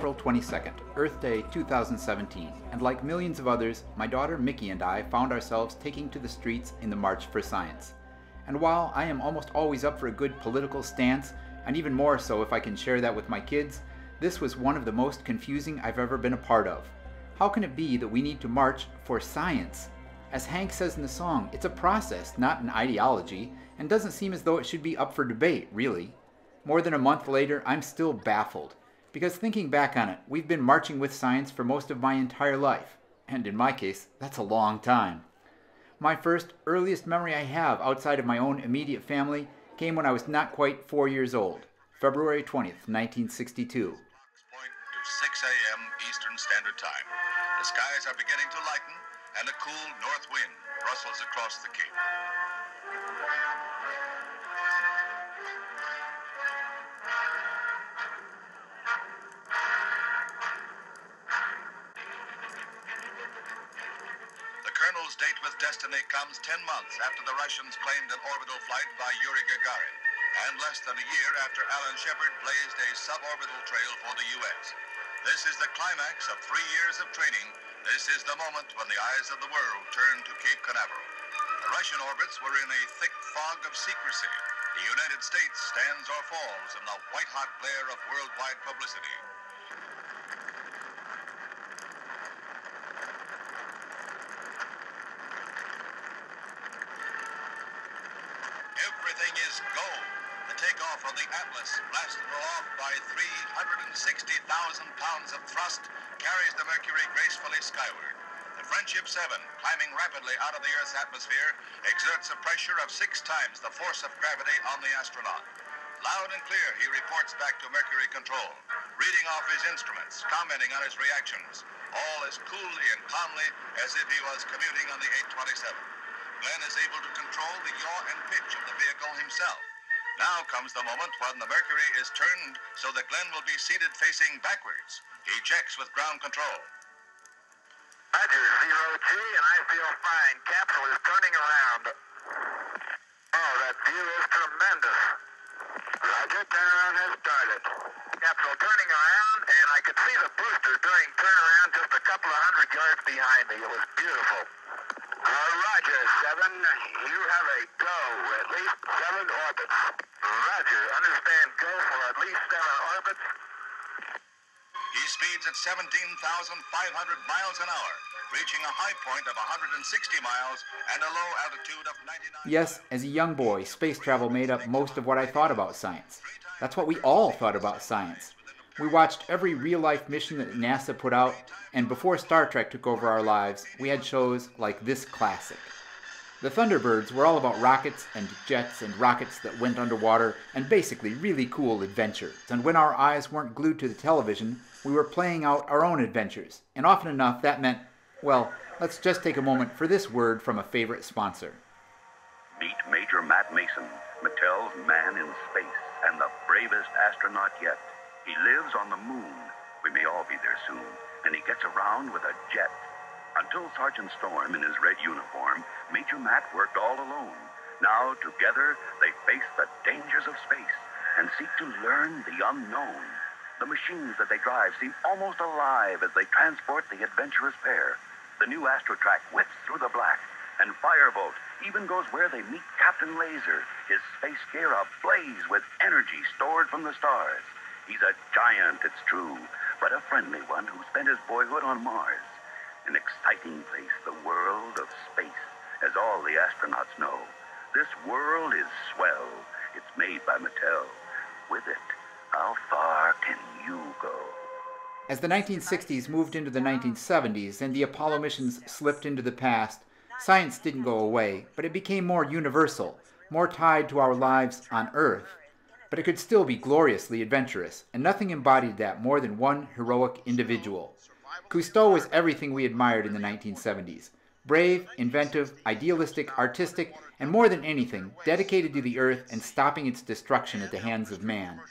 April 22nd, Earth Day 2017, and like millions of others, my daughter Mickey and I found ourselves taking to the streets in the March for Science. And while I am almost always up for a good political stance, and even more so if I can share that with my kids, this was one of the most confusing I've ever been a part of. How can it be that we need to march for science? As Hank says in the song, it's a process, not an ideology, and doesn't seem as though it should be up for debate, really. More than a month later, I'm still baffled. Because thinking back on it, we've been marching with science for most of my entire life. And in my case, that's a long time. My first, earliest memory I have outside of my own immediate family came when I was not quite 4 years old. February 20th, 1962. Point to 6 a.m. Eastern Standard Time. The skies are beginning to lighten, and a cool north wind rustles across the Cape. Colonel's date with destiny comes 10 months after the Russians claimed an orbital flight by Yuri Gagarin, and less than a year after Alan Shepard blazed a suborbital trail for the U.S. This is the climax of 3 years of training. This is the moment when the eyes of the world turn to Cape Canaveral. The Russian orbits were in a thick fog of secrecy. The United States stands or falls in the white-hot glare of worldwide publicity. Everything is go. The takeoff of the Atlas, blasted aloft by 360,000 pounds of thrust, carries the Mercury gracefully skyward. The Friendship 7, climbing rapidly out of the Earth's atmosphere, exerts a pressure of 6 times the force of gravity on the astronaut. Loud and clear, he reports back to Mercury Control, reading off his instruments, commenting on his reactions, all as coolly and calmly as if he was commuting on the 827. Glenn is able to control the yaw and pitch of the vehicle himself. Now comes the moment when the Mercury is turned so that Glenn will be seated facing backwards. He checks with ground control. Roger, 0G, and I feel fine. Capsule is turning around. Oh, that view is tremendous. Roger, turnaround has started. Capsule turning around, and I could see the booster during turnaround just a couple of 100 yards behind me. It was beautiful. Roger, 7. You have a go. At least 7 orbits. Roger. Understand go for at least 7 orbits. He speeds at 17,500 miles an hour, reaching a high point of 160 miles and a low altitude of 99. Yes, as a young boy, space travel made up most of what I thought about science. That's what we all thought about science. We watched every real-life mission that NASA put out, and before Star Trek took over our lives, we had shows like this classic. The Thunderbirds were all about rockets and jets and rockets that went underwater, and basically really cool adventures. And when our eyes weren't glued to the television, we were playing out our own adventures. And often enough, that meant, well, let's just take a moment for this word from a favorite sponsor. Meet Major Matt Mason, Mattel's man in space and the bravest astronaut yet. He lives on the moon. We may all be there soon. And he gets around with a jet. Until Sergeant Storm in his red uniform, Major Matt worked all alone. Now, together, they face the dangers of space and seek to learn the unknown. The machines that they drive seem almost alive as they transport the adventurous pair. The new Astrotrack whips through the black, and Firebolt even goes where they meet Captain Laser, his space gear ablaze with energy stored from the stars. He's a giant, it's true, but a friendly one who spent his boyhood on Mars. An exciting place, the world of space, as all the astronauts know. This world is swell. It's made by Mattel. With it, how far can you go? As the 1960s moved into the 1970s and the Apollo missions slipped into the past, science didn't go away, but it became more universal, more tied to our lives on Earth. But it could still be gloriously adventurous, and nothing embodied that more than one heroic individual. Cousteau was everything we admired in the 1970s. Brave, inventive, idealistic, artistic, and more than anything, dedicated to the Earth and stopping its destruction at the hands of man.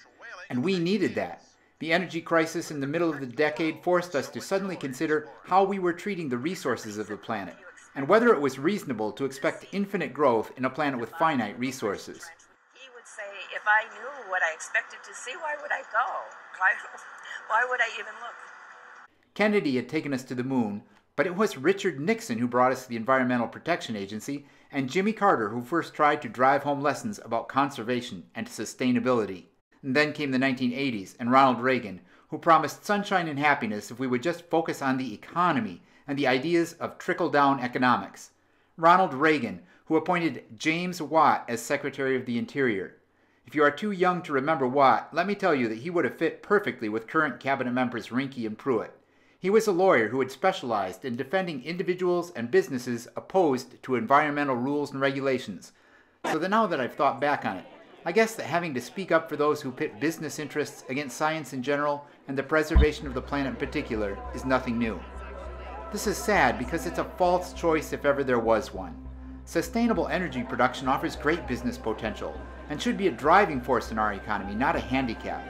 And we needed that. The energy crisis in the middle of the decade forced us to suddenly consider how we were treating the resources of the planet, and whether it was reasonable to expect infinite growth in a planet with finite resources. He would say, if I knew what I expected to see, why would I go? Why would I even look? Kennedy had taken us to the moon, but it was Richard Nixon who brought us to the Environmental Protection Agency, and Jimmy Carter who first tried to drive home lessons about conservation and sustainability. And then came the 1980s and Ronald Reagan, who promised sunshine and happiness if we would just focus on the economy and the ideas of trickle-down economics. Ronald Reagan, who appointed James Watt as Secretary of the Interior. If you are too young to remember Watt, let me tell you that he would have fit perfectly with current cabinet members Rinke and Pruitt. He was a lawyer who had specialized in defending individuals and businesses opposed to environmental rules and regulations. So that now that I've thought back on it, I guess that having to speak up for those who pit business interests against science in general and the preservation of the planet in particular is nothing new. This is sad because it's a false choice if ever there was one. Sustainable energy production offers great business potential and should be a driving force in our economy, not a handicap.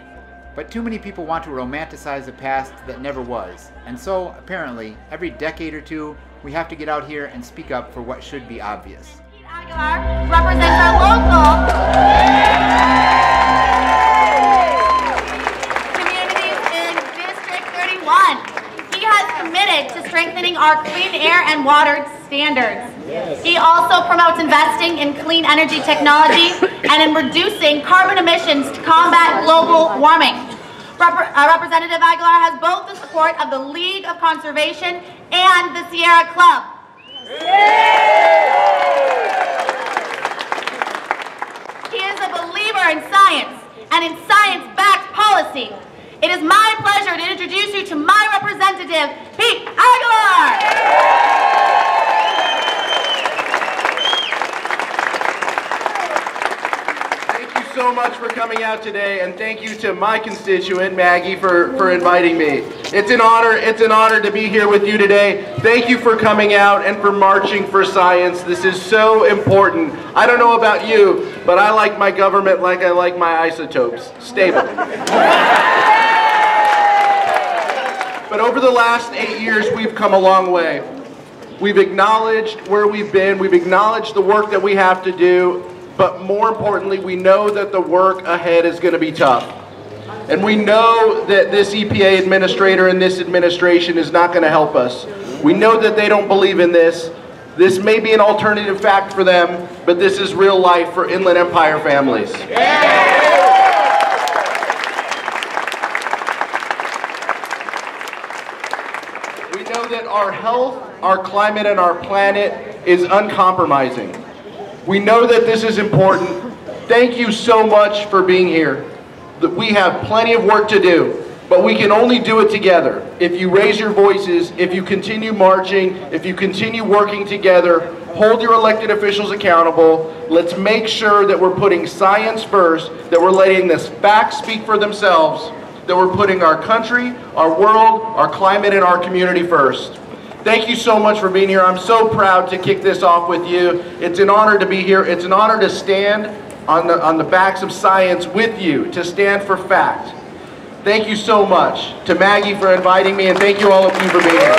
But too many people want to romanticize a past that never was, and so, apparently, every decade or two, we have to get out here and speak up for what should be obvious. Aguilar represents our local communities in District 31. He has committed to strengthening our clean air and water standards. Yes. He also promotes investing in clean energy technology and in reducing carbon emissions to combat global warming. Representative Aguilar has both the support of the League of Conservation and the Sierra Club. He is a believer in science and in science-backed policy. It is my pleasure to introduce you to my representative, Pete Aguilar. So much for coming out today, and thank you to my constituent Maggie for inviting me. It's an honor to be here with you today. Thank you for coming out and for marching for science. This is so important. I don't know about you, but I like my government like I like my isotopes, stable. But over the last 8 years, we've come a long way. We've acknowledged where we've been, we've acknowledged the work that we have to do, but more importantly, we know that the work ahead is going to be tough. And we know that this EPA administrator and this administration is not going to help us. We know that they don't believe in this. This may be an alternative fact for them, but this is real life for Inland Empire families. We know that our health, our climate, and our planet is uncompromising. We know that this is important. Thank you so much for being here. We have plenty of work to do, but we can only do it together. If you raise your voices, if you continue marching, if you continue working together, hold your elected officials accountable. Let's make sure that we're putting science first, that we're letting the facts speak for themselves, that we're putting our country, our world, our climate, and our community first. Thank you so much for being here. I'm so proud to kick this off with you. It's an honor to be here. It's an honor to stand on the backs of science with you, to stand for fact. Thank you so much to Maggie for inviting me, and thank you all of you for being here.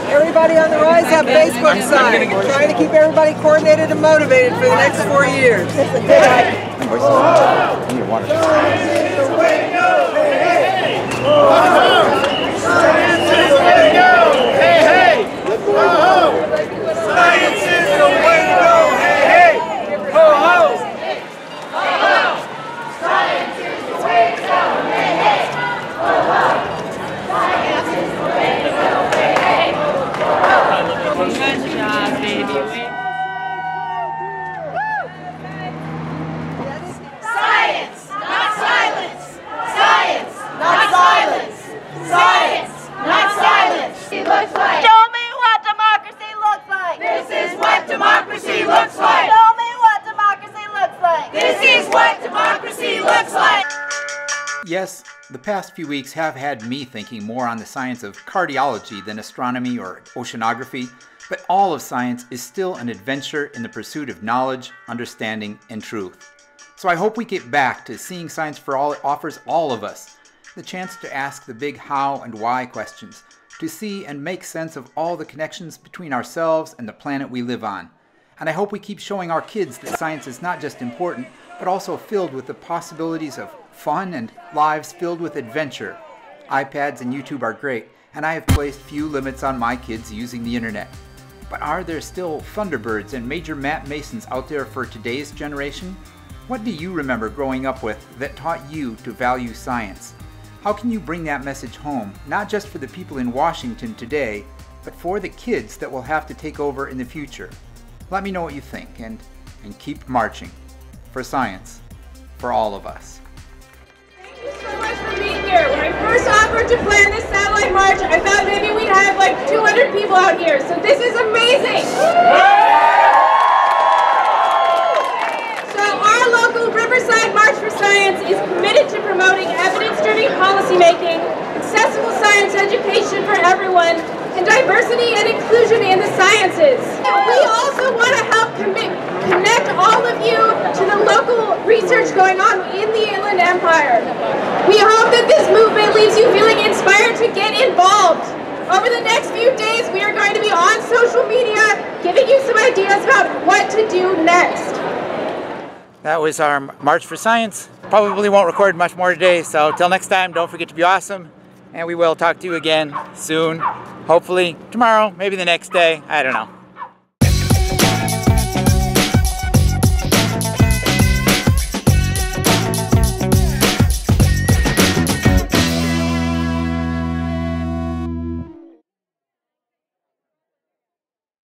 Everybody on the Rise have Facebook signs. We're trying to keep everybody coordinated and motivated for the next 4 years. Don't Yes, the past few weeks have had me thinking more on the science of cardiology than astronomy or oceanography, but all of science is still an adventure in the pursuit of knowledge, understanding, and truth. So I hope we get back to seeing science for all it offers all of us, the chance to ask the big how and why questions, to see and make sense of all the connections between ourselves and the planet we live on. And I hope we keep showing our kids that science is not just important, but also filled with the possibilities of fun and lives filled with adventure. iPads and YouTube are great, and I have placed few limits on my kids using the internet. But are there still Thunderbirds and Major Matt Masons out there for today's generation? What do you remember growing up with that taught you to value science? How can you bring that message home, not just for the people in Washington today, but for the kids that will have to take over in the future? Let me know what you think, and keep marching. For science. For all of us. Thank you so much for being here. When I first offered to plan this satellite march, I thought maybe we'd have like 200 people out here, so this is amazing! So our local Riverside March for Science is committed to promoting evidence-driven policymaking, accessible science education for everyone, and diversity and inclusion in the sciences. We also want to help connect all of you to the local research going on in the Inland Empire. We hope that this movement leaves you feeling inspired to get involved. Over the next few days, we are going to be on social media giving you some ideas about what to do next. That was our March for Science. Probably won't record much more today, so till next time, don't forget to be awesome. And we will talk to you again soon. Hopefully tomorrow, maybe the next day, I don't know.